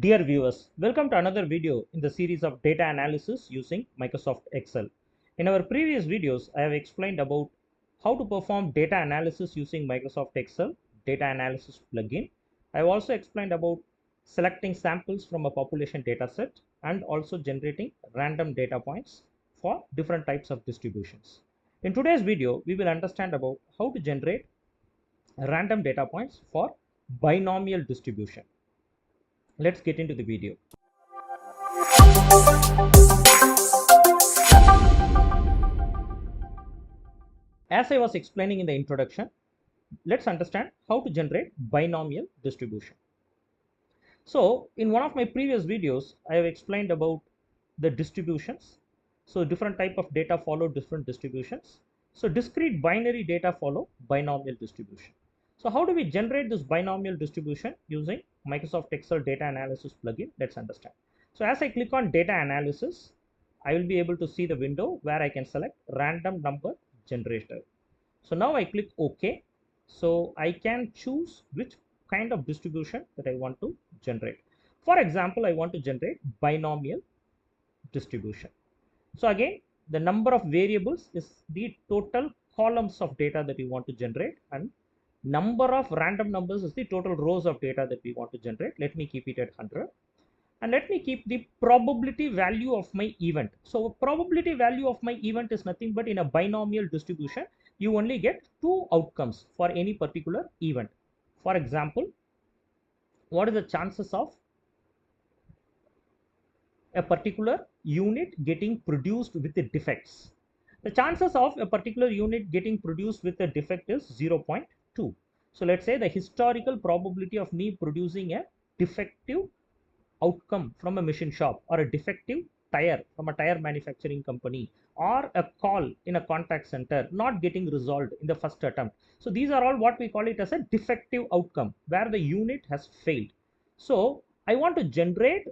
Dear viewers, welcome to another video in the series of data analysis using Microsoft Excel. In our previous videos, I have explained about how to perform data analysis using Microsoft Excel data analysis plugin. I have also explained about selecting samples from a population data set and also generating random data points for different types of distributions. In today's video, we will understand about how to generate random data points for binomial distribution. Let's get into the video. As I was explaining in the introduction, let's understand how to generate binomial distribution. So in one of my previous videos, I have explained about the distributions. So different type of data follow different distributions. So discrete binary data follow binomial distribution. So how do we generate this binomial distribution using Microsoft Excel data analysis plugin? Let's understand. So as I click on data analysis, I will be able to see the window where I can select random number generator. So now I click OK. So I can choose which kind of distribution that I want to generate. For example, I want to generate binomial distribution. So again, the number of variables is the total columns of data that we want to generate, and number of random numbers is the total rows of data that we want to generate. Let me keep it at 100. And let me keep the probability value of my event. So probability value of my event is nothing but in a binomial distribution, you only get two outcomes for any particular event. For example, what is the chances of a particular unit getting produced with the defects? The chances of a particular unit getting produced with a defect is 0.2. So let's say the historical probability of me producing a defective outcome from a machine shop, or a defective tire from a tire manufacturing company, or a call in a contact center not getting resolved in the first attempt. So these are all what we call it as a defective outcome where the unit has failed. So I want to generate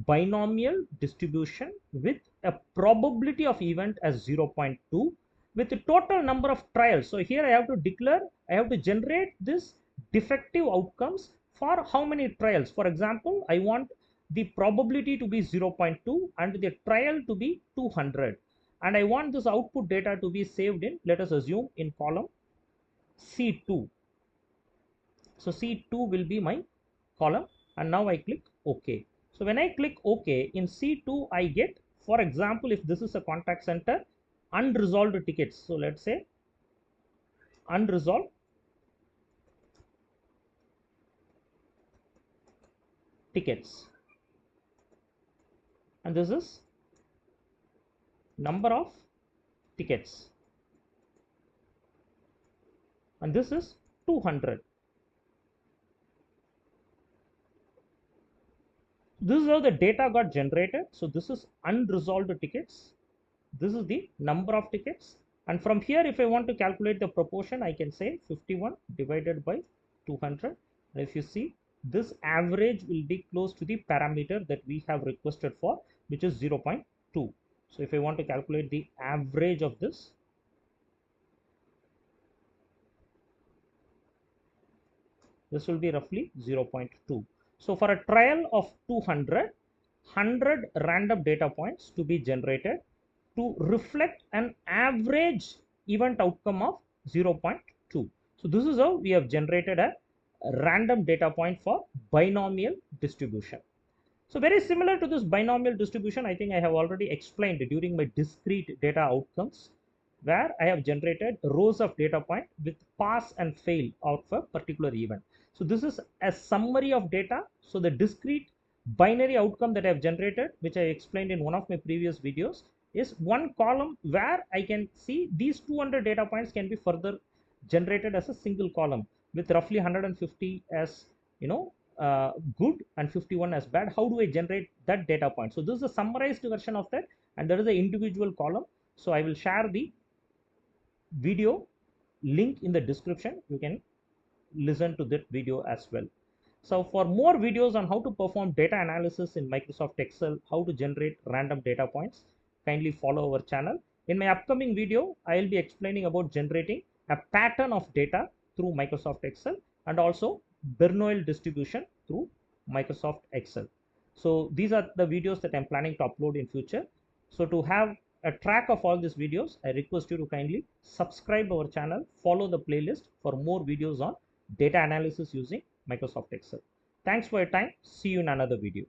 binomial distribution with a probability of event as 0.2 with the total number of trials. So here I have to declare, I have to generate this defective outcomes for how many trials. For example, I want the probability to be 0.2 and the trial to be 200, and I want this output data to be saved in, let us assume, in column C2. So C2 will be my column, and now I click OK. So when I click OK, in C2 I get, for example, if this is a contact center, unresolved tickets. So let's say unresolved tickets, and this is number of tickets, and this is 200. This is how the data got generated. So this is unresolved tickets, this is the number of tickets, and from here if I want to calculate the proportion, I can say 51 divided by 200. And if you see, this average will be close to the parameter that we have requested for, which is 0.2. So if I want to calculate the average of this, this will be roughly 0.2. So for a trial of 200, 100 random data points to be generated to reflect an average event outcome of 0.2. So this is how we have generated a random data point for binomial distribution. So very similar to this binomial distribution, I think I have already explained during my discrete data outcomes, where I have generated rows of data point with pass and fail of a particular event. So this is a summary of data. So the discrete binary outcome that I have generated, which I explained in one of my previous videos, is one column where I can see these 200 data points can be further generated as a single column with roughly 150 as good and 51 as bad. How do I generate that data point? So this is a summarized version of that, and there is an individual column. So I will share the video link in the description. You can listen to that video as well. So for more videos on how to perform data analysis in Microsoft Excel, how to generate random data points, kindly follow our channel. In my upcoming video, I will be explaining about generating a pattern of data through Microsoft Excel, and also Bernoulli distribution through Microsoft Excel. So these are the videos that I'm planning to upload in future. So to have a track of all these videos, I request you to kindly subscribe our channel, follow the playlist for more videos on data analysis using Microsoft Excel. Thanks for your time. See you in another video.